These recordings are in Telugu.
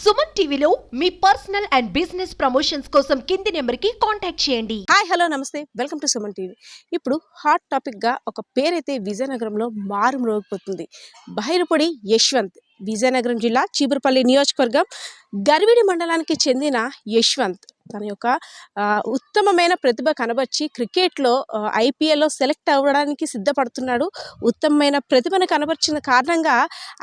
సుమన్ టీవీలో మీ పర్సనల్ అండ్ బిజినెస్ ప్రమోషన్స్ కోసం కింది నెంబర్కి కాంటాక్ట్ చేయండి. హాయ్ హలో నమస్తే, వెల్కమ్ టు సుమన్ టీవీ. ఇప్పుడు హాట్ టాపిక్గా ఒక పేరైతే విజయనగరంలో మారుమ్రోగిపోతుంది. బైరపొడి యశ్వంత్, విజయనగరం జిల్లా చీపురుపల్లి నియోజకవర్గం గర్విడి మండలానికి చెందిన యశ్వంత్ తన యొక్క ఉత్తమమైన ప్రతిభ కనబర్చి క్రికెట్లో ఐపీఎల్లో సెలెక్ట్ అవ్వడానికి సిద్ధపడుతున్నాడు. ఉత్తమమైన ప్రతిభను కనబర్చిన కారణంగా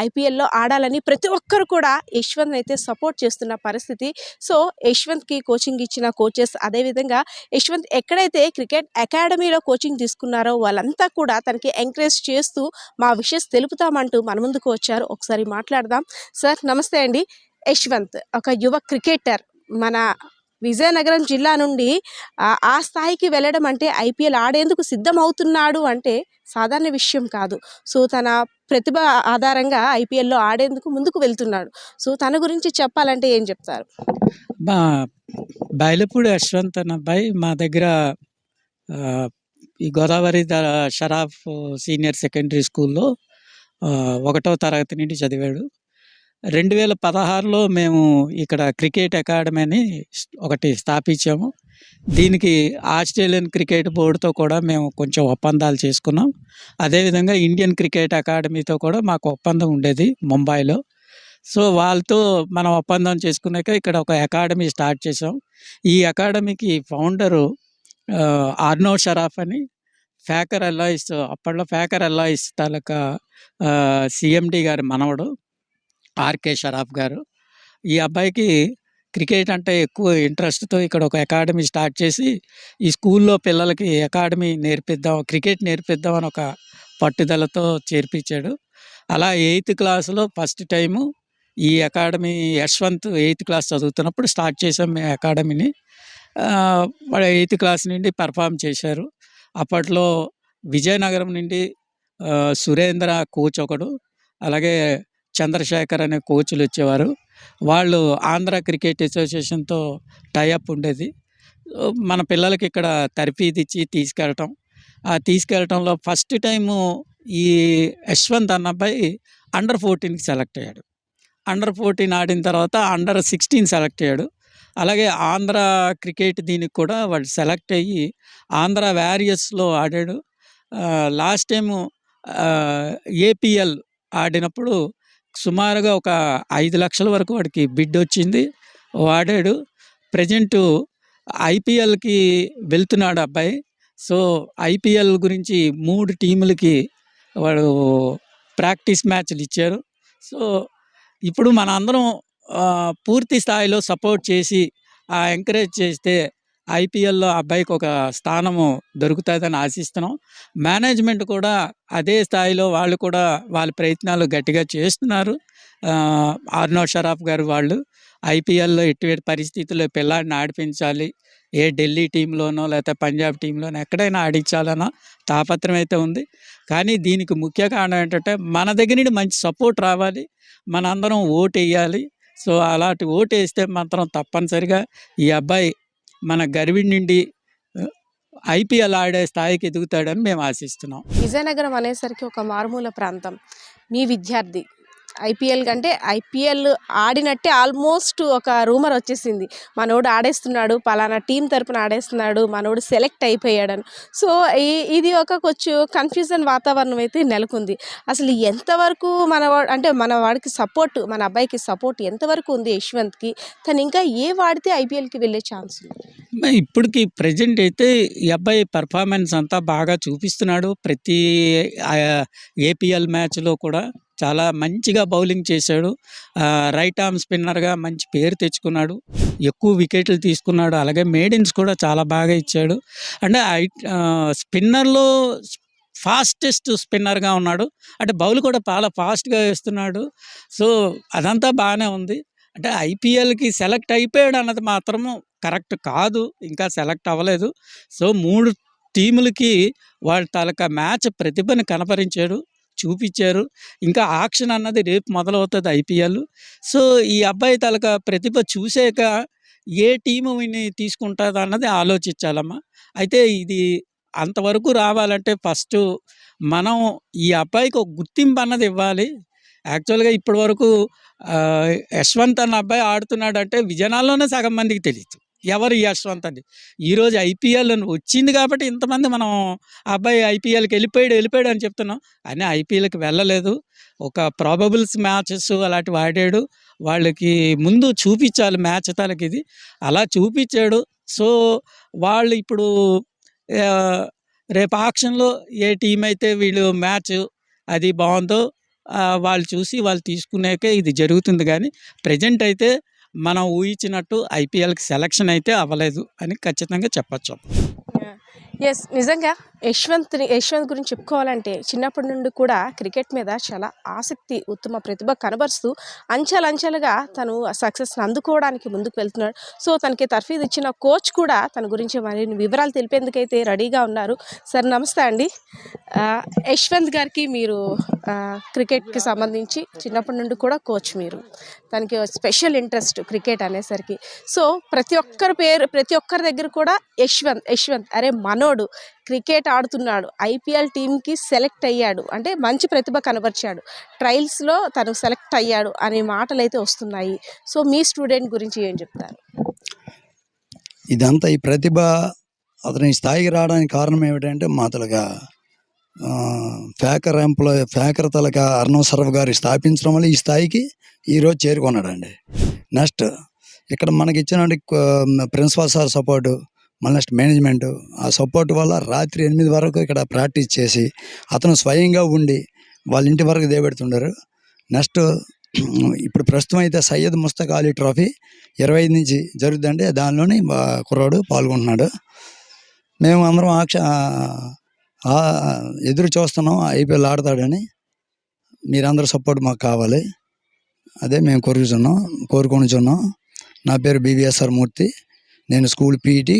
ఐపీఎల్లో ఆడాలని ప్రతి ఒక్కరు కూడా యశ్వంత్ అయితే సపోర్ట్ చేస్తున్న పరిస్థితి. సో యశ్వంత్కి కోచింగ్ ఇచ్చిన కోచెస్, అదేవిధంగా యశ్వంత్ ఎక్కడైతే క్రికెట్ అకాడమీలో కోచింగ్ తీసుకున్నారో వాళ్ళంతా కూడా తనకి ఎంకరేజ్ చేస్తూ మా విషెస్ తెలుపుతామంటూ మన ముందుకు వచ్చారు. ఒకసారి మాట్లాడదాం. సార్ నమస్తే అండి. యశ్వంత్ ఒక యువ క్రికెటర్, మన విజయనగరం జిల్లా నుండి ఆ స్థాయికి వెళ్ళడం అంటే ఐపీఎల్ ఆడేందుకు సిద్ధమవుతున్నాడు అంటే సాధారణ విషయం కాదు. సో తన ప్రతిభ ఆధారంగా ఐపీఎల్లో ఆడేందుకు ముందుకు వెళ్తున్నాడు. సో తన గురించి చెప్పాలంటే ఏం చెప్తారు? మా బైలపూడి యశ్వంత్ అన్న అబ్బాయి మా దగ్గర ఈ గోదావరి షరాఫ్ సీనియర్ సెకండరీ స్కూల్లో 1వ తరగతి నుండి చదివాడు. 2016లో మేము ఇక్కడ క్రికెట్ అకాడమీ అని ఒకటి స్థాపించాము. దీనికి ఆస్ట్రేలియన్ క్రికెట్ బోర్డుతో కూడా మేము కొంచెం ఒప్పందాలు చేసుకున్నాం. అదేవిధంగా ఇండియన్ క్రికెట్ అకాడమీతో కూడా మాకు ఒప్పందం ఉండేది ముంబైలో. సో వాళ్ళతో మనం ఒప్పందం చేసుకున్నాక ఇక్కడ ఒక అకాడమీ స్టార్ట్ చేసాం. ఈ అకాడమీకి ఫౌండరు ఆర్నో షరాఫ్ అని, ఫ్యాకర్ అల్లాయిస్, అప్పట్లో ఫ్యాకర్ అల్లాయిస్ తాలూకా సిఎండి గారి మనవడు ఆర్కే షరాఫ్ గారు. ఈ అబ్బాయికి క్రికెట్ అంటే ఎక్కువ ఇంట్రెస్ట్తో ఇక్కడ ఒక అకాడమీ స్టార్ట్ చేసి ఈ స్కూల్లో పిల్లలకి అకాడమీ నేర్పిద్దాం, క్రికెట్ నేర్పిద్దాం అని ఒక పట్టుదలతో చేర్పించాడు. అలా 8th క్లాస్లో ఫస్ట్ టైము ఈ అకాడమీ యశ్వంత్ 8th క్లాస్ చదువుతున్నప్పుడు స్టార్ట్ చేసాం మేము అకాడమీని. వాడు 8th క్లాస్ నుండి పర్ఫామ్ చేశారు. అప్పట్లో విజయనగరం నుండి సురేంద్ర కోచ్ ఒకడు, అలాగే చంద్రశేఖర్ అనే కోచ్లు వచ్చేవారు. వాళ్ళు ఆంధ్ర క్రికెట్ అసోసియేషన్తో టైఅప్ ఉండేది. మన పిల్లలకి ఇక్కడ తర్ఫీదు ఇచ్చి తీసుకెళ్ళటంలో ఫస్ట్ టైము ఈ యశ్వంత్ అన్న అబ్బాయి అండర్-14కి సెలెక్ట్ అయ్యాడు. అండర్-14 ఆడిన తర్వాత అండర్-16 సెలెక్ట్ అయ్యాడు. అలాగే ఆంధ్ర క్రికెట్ దీనికి కూడా వాడు సెలెక్ట్ అయ్యి ఆంధ్ర వారియర్స్లో ఆడాడు. లాస్ట్ టైము ఏపీఎల్ ఆడినప్పుడు సుమారుగా ఒక 5 లక్షల వరకు వాడికి బిడ్ వచ్చింది, వాడాడు. ప్రజెంటు ఐపీఎల్కి వెళ్తున్నాడు అబ్బాయి. సో ఐపీఎల్ గురించి 3 టీములకి వాడు ప్రాక్టీస్ మ్యాచ్లు ఇచ్చారు. సో ఇప్పుడు మన అందరం పూర్తి స్థాయిలో సపోర్ట్ చేసి ఎంకరేజ్ చేస్తే ఐపీఎల్లో అబ్బాయికి ఒక స్థానము దొరుకుతుందని ఆశిస్తున్నాం. మేనేజ్మెంట్ కూడా అదే స్థాయిలో వాళ్ళు కూడా వాళ్ళ ప్రయత్నాలు గట్టిగా చేస్తున్నారు. ఆర్నో షరాఫ్ గారు వాళ్ళు ఐపీఎల్లో ఎటువంటి పరిస్థితుల్లో పిల్లాడిని ఆడిపించాలి, ఏ ఢిల్లీ టీంలోనో లేకపోతే పంజాబ్ టీంలోనో ఎక్కడైనా ఆడించాలనో తాపత్రం అయితే ఉంది. కానీ దీనికి ముఖ్య కారణం ఏంటంటే మన దగ్గర నుండి మంచి సపోర్ట్ రావాలి, మనందరం ఓటు వేయాలి. సో అలాంటి ఓటు వేస్తే మాత్రం తప్పనిసరిగా ఈ అబ్బాయి మన గర్విడి నుండి ఐపీఎల్ ఆడే స్థాయికి ఎదుగుతాడని మేము ఆశిస్తున్నాం. విజయనగరం అనేసరికి ఒక మారుమూల ప్రాంతం. మీ విద్యార్థి ఐపీఎల్ కంటే ఐపీఎల్ ఆడినట్టే ఆల్మోస్ట్ ఒక రూమర్ వచ్చేసింది, మనోడు ఆడేస్తున్నాడు, పలానా టీం తరపున ఆడేస్తున్నాడు, మనోడు సెలెక్ట్ అయిపోయాడని. సో ఇది ఒక కొంచెం కన్ఫ్యూజన్ వాతావరణం అయితే నెలకొంది. అసలు ఎంతవరకు మన వాడికి సపోర్ట్, మన అబ్బాయికి సపోర్ట్ ఎంతవరకు ఉంది యశ్వంత్కి? తను ఇంకా ఏ వాడితే ఐపీఎల్కి వెళ్ళే ఛాన్స్ ఉంది? ఇప్పటికి ప్రజెంట్ అయితే ఈ అబ్బాయి పర్ఫార్మెన్స్ అంతా బాగా చూపిస్తున్నాడు. ప్రతి ఏపీఎల్ మ్యాచ్లో కూడా చాలా మంచిగా బౌలింగ్ చేశాడు. రైట్ ఆర్మ్ స్పిన్నర్గా మంచి పేరు తెచ్చుకున్నాడు, ఎక్కువ వికెట్లు తీసుకున్నాడు. అలాగే మెయిడెన్స్ కూడా చాలా బాగా ఇచ్చాడు. అంటే స్పిన్నర్లో ఫాస్టెస్ట్ స్పిన్నర్గా ఉన్నాడు. అంటే బౌల్ కూడా చాలా ఫాస్ట్గా వేస్తున్నాడు. సో అదంతా బాగానే ఉంది. అంటే ఐపీఎల్కి సెలెక్ట్ అయిపోయాడు అన్నది మాత్రము కరెక్ట్ కాదు, ఇంకా సెలెక్ట్ అవ్వలేదు. సో 3 టీములకి వాళ్ళ తాలూకా మ్యాచ్ ప్రతిభను కనపరించాడు, చూపించారు. ఇంకా ఆక్షన్ అన్నది రేపు మొదలవుతుంది ఐపీఎల్. సో ఈ అబ్బాయి తాలూకా ప్రతిభ చూసాక ఏ టీము విని తీసుకుంటుంది అన్నది ఆలోచించాలమ్మా. అయితే ఇది అంతవరకు రావాలంటే ఫస్ట్ మనం ఈ అబ్బాయికి ఒక గుర్తింపు అన్నది ఇవ్వాలి. యాక్చువల్గా ఇప్పటి వరకు యశ్వంత్ అన్న అబ్బాయి ఆడుతున్నాడంటే విజయనగరంలోనే సగం మందికి తెలియదు ఎవరు ఈ యశ్వంత్ అని. ఈరోజు ఐపీఎల్ వచ్చింది కాబట్టి ఇంతమంది మనం ఆ అబ్బాయి ఐపీఎల్కి వెళ్ళిపోయాడు అని చెప్తున్నాం. అని ఐపీఎల్కి వెళ్ళలేదు. ఒక ప్రాబబుల్స్ మ్యాచెస్ అలాంటివి ఆడాడు. వాళ్ళకి ముందు చూపించాలి మ్యాచ్ తలకి ఇది అలా చూపించాడు. సో వాళ్ళు ఇప్పుడు రేపు ఆక్షన్లో ఏ టీం అయితే వీళ్ళు మ్యాచ్ అది బాగుందో వాళ్ళు చూసి వాళ్ళు తీసుకునేకే ఇది జరుగుతుంది. కానీ ప్రజెంట్ అయితే మనం ఊహించినట్టు ఐపీఎల్కి సెలక్షన్ అయితే అవ్వలేదు అని ఖచ్చితంగా చెప్పచ్చు. ఎస్, నిజంగా యశ్వంత్ గురించి చెప్పుకోవాలంటే చిన్నప్పటి నుండి కూడా క్రికెట్ మీద చాలా ఆసక్తి, ఉత్తమ ప్రతిభ కనబరుస్తూ అంచెలంచెలుగా తను సక్సెస్ని అందుకోవడానికి ముందుకు వెళ్తున్నాడు. సో తనకి తర్ఫీదు ఇచ్చిన కోచ్ కూడా తన గురించి మరిన్ని వివరాలు తెలిపేందుకైతే రెడీగా ఉన్నారు. సార్ నమస్తే అండి. యశ్వంత్ గారికి మీరు క్రికెట్కి సంబంధించి చిన్నప్పటి నుండి కూడా కోచ్, మీరు తనకి స్పెషల్ ఇంట్రెస్ట్ క్రికెట్ అనేసరికి. సో ప్రతి ఒక్కరి దగ్గర కూడా యశ్వంత్ అరే మనోడు క్రికెట్ ఆడుతున్నాడు, ఐపీఎల్ టీంకి సెలెక్ట్ అయ్యాడు, అంటే మంచి ప్రతిభ కనబరిచాడు, ట్రయల్స్లో తను సెలెక్ట్ అయ్యాడు అనే మాటలు అయితే వస్తున్నాయి. సో మీ స్టూడెంట్ గురించి ఏం చెప్తారు? ఇదంతా ఈ ప్రతిభ అతని స్థాయికి రావడానికి కారణం ఏమిటంటే మాతలుగా ఫ్యాకర్ తలక అర్ణవ్ సర్వ్ గారి స్థాపించడం వల్ల ఈ స్థాయికి ఈరోజు చేరుకున్నాడండి. నెక్స్ట్ ఇక్కడ మనకి ఇచ్చిన ప్రిన్సిపల్ సార్ సపోర్టు, మళ్ళీ నెక్స్ట్ మేనేజ్మెంట్ ఆ సపోర్ట్ వల్ల రాత్రి 8 వరకు ఇక్కడ ప్రాక్టీస్ చేసి అతను స్వయంగా ఉండి వాళ్ళ ఇంటి వరకు దేబెడుతుండారు. నెక్స్ట్ ఇప్పుడు ప్రస్తుతం అయితే సయ్యద్ ముస్తక్ అలీ ట్రోఫీ 25 నుంచి జరుగుతుందండి. దానిలోని కుర్రాడు పాల్గొంటున్నాడు. మేము అందరం ఎదురు చూస్తున్నాం ఐపీఎల్ ఆడతాడని. మీరందరూ సపోర్ట్ మాకు కావాలి, అదే మేము కోరుకొనిచున్నాం. నా పేరు బీవీఎస్ఆర్ మూర్తి. నేను స్కూల్ పీఈటీ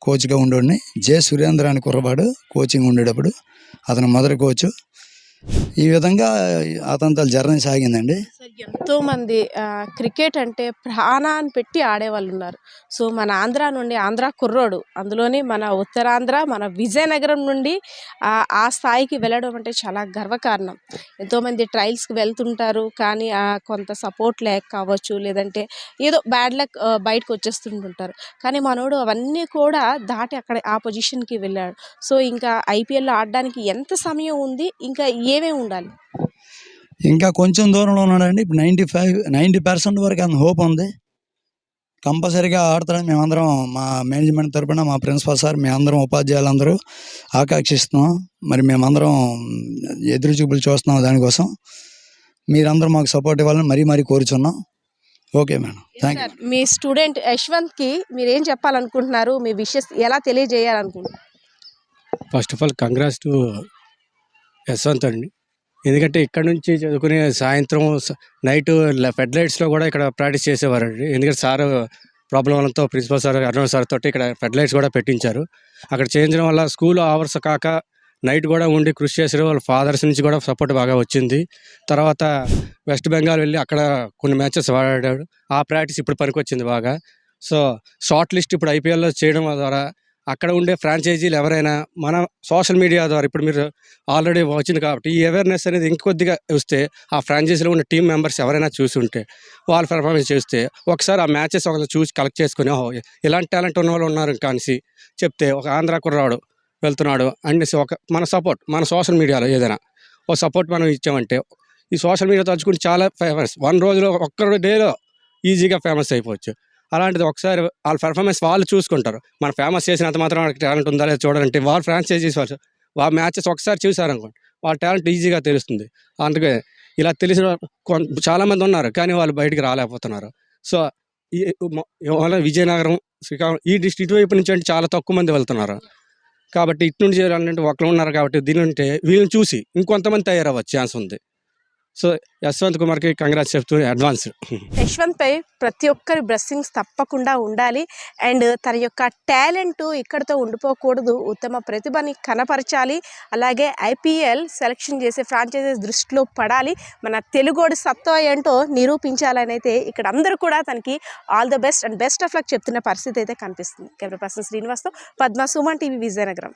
కోచ్గా ఉండేవాడిని. జే సురేంద్ర అని కుర్రవాడు కోచింగ్ ఉండేటప్పుడు అతను మొదటి కోచ్. ఈ విధంగా అతనితో జర్నీ సాగిందండి. ఎంతోమంది క్రికెట్ అంటే ప్రాణాన్ని పెట్టి ఆడేవాళ్ళు ఉన్నారు. సో మన ఆంధ్ర కుర్రోడు, అందులోని మన ఉత్తరాంధ్ర, మన విజయనగరం నుండి ఆ స్థాయికి వెళ్ళడం అంటే చాలా గర్వకారణం. ఎంతోమంది ట్రయల్స్కి వెళ్తుంటారు, కానీ కొంత సపోర్ట్ లేక కావచ్చు, లేదంటే ఏదో బ్యాడ్ లక్ బయటకు వచ్చేస్తుంటుంటారు. కానీ మనోడు అవన్నీ కూడా దాటి అక్కడ ఆ పొజిషన్కి వెళ్ళాడు. సో ఇంకా ఐపీఎల్లో ఆడడానికి ఎంత సమయం ఉంది, ఇంకా ఏమేమి ఉండాలి? ఇంకా కొంచెం దూరంలో ఉన్నాడండి. ఇప్పుడు 90% వరకు అంత హోప్ ఉంది. కంపల్సరీగా ఆడతాడని మేమందరం మా మేనేజ్మెంట్ తరపున మా ప్రిన్సిపల్ సార్, మేమందరం ఉపాధ్యాయులందరూ ఆకాంక్షిస్తున్నాం. మరి మేమందరం ఎదురు చూపులు చూస్తున్నాం దానికోసం. మీరందరూ మాకు సపోర్ట్ ఇవ్వాలని మరీ కోరుచున్నాం. Okay madam, thank you. మీ స్టూడెంట్ యశ్వంత్కి మీరు ఏం చెప్పాలనుకుంటున్నారు? మీ విషెస్ ఎలా తెలియజేయాలనుకుంటున్నారు? First of all congrats to Yashwant అండి. ఎందుకంటే ఇక్కడ నుంచి చదువుకునే సాయంత్రం నైట్ ఫెడ్లైట్స్లో కూడా ఇక్కడ ప్రాక్టీస్ చేసేవారండి. ఎందుకంటే సార్ ప్రాబ్లం వల్లతో ప్రిన్సిపల్ సార్ అర్ణవ్ సార్ తోటి ఇక్కడ ఫెడ్లైట్స్ కూడా పెట్టించారు. అక్కడ చేయించడం వల్ల స్కూల్ అవర్స్ కాక నైట్ కూడా ఉండి కృషి చేసారు. వాళ్ళ ఫాదర్స్ నుంచి కూడా సపోర్ట్ బాగా వచ్చింది. తర్వాత వెస్ట్ బెంగాల్ వెళ్ళి అక్కడ కొన్ని మ్యాచెస్ ఆడాడు. ఆ ప్రాక్టీస్ ఇప్పుడు పనికొచ్చింది బాగా. సో షార్ట్ లిస్ట్ ఇప్పుడు ఐపీఎల్లో చేయడం ద్వారా అక్కడ ఉండే ఫ్రాంచైజీలు ఎవరైనా మన సోషల్ మీడియా ద్వారా ఇప్పుడు మీరు ఆల్రెడీ వచ్చింది కాబట్టి ఈ అవేర్నెస్ అనేది ఇంకొద్దిగా వస్తే ఆ ఫ్రాంచైజీలో ఉన్న టీం మెంబర్స్ ఎవరైనా చూసి ఉంటే వాళ్ళు పెర్ఫార్మెన్స్ చేస్తే ఒకసారి ఆ మ్యాచెస్ ఒకళ్ళు చూసి కలెక్ట్ చేసుకుని ఇలాంటి టాలెంట్ ఉన్న వాళ్ళు ఉన్నారు కానిసి చెప్తే ఒక ఆంధ్ర కుర్రాడు వెళ్తున్నాడు అనేసి ఒక మన సపోర్ట్ మన సోషల్ మీడియాలో ఏదైనా ఒక సపోర్ట్ మనం ఇచ్చామంటే ఈ సోషల్ మీడియా తలుచుకుంటే చాలా ఫేమస్. 1 రోజులో ఒక్క డేలో ఈజీగా ఫేమస్ అయిపోవచ్చు. అలాంటిది ఒకసారి వాళ్ళ పెర్ఫార్మెన్స్ వాళ్ళు చూసుకుంటారు. మనం ఫేమస్ చేసినంత మాత్రం వాళ్ళకి టాలెంట్ ఉందా లేదా చూడాలంటే వాళ్ళ ఫ్రాంచైజీస్ వాళ్ళ మ్యాచెస్ ఒకసారి చూసారనుకోండి వాళ్ళ టాలెంట్ ఈజీగా తెలుస్తుంది. అందుకే ఇలా తెలిసిన చాలామంది ఉన్నారు, కానీ వాళ్ళు బయటికి రాలేకపోతున్నారు. సో విజయనగరం, శ్రీకాకుళం ఈ ఇటువైపు నుంచి అంటే చాలా తక్కువ మంది వెళ్తున్నారు. కాబట్టి ఇటు నుండి చేయాలంటే ఒకళ్ళు ఉన్నారు కాబట్టి దీని ఉంటే వీళ్ళని చూసి ఇంకొంతమంది తయారవ్వచ్చు ఛాన్స్ ఉంది. సో యశ్వంత్ కుమార్కి కంగ్రాట్స్ చెప్తూ అడ్వాన్స్. యశ్వంత్ పై ప్రతి ఒక్కరి బ్లెస్సింగ్స్ తప్పకుండా ఉండాలి. అండ్ తన యొక్క టాలెంట్ ఇక్కడితో ఉండిపోకూడదు, ఉత్తమ ప్రతిభని కనపరచాలి. అలాగే ఐపీఎల్ సెలెక్షన్ చేసే ఫ్రాంచైజీస్ దృష్టిలో పడాలి. మన తెలుగోడి సత్తా ఏంటో నిరూపించాలని అయితే ఇక్కడ అందరూ కూడా తనకి all the best and best of luck చెప్తున్న పరిస్థితి అయితే కనిపిస్తుంది. కెమెరా పర్సన్ శ్రీనివాస్తో పద్మ, సుమన్ టీవీ, విజయనగరం.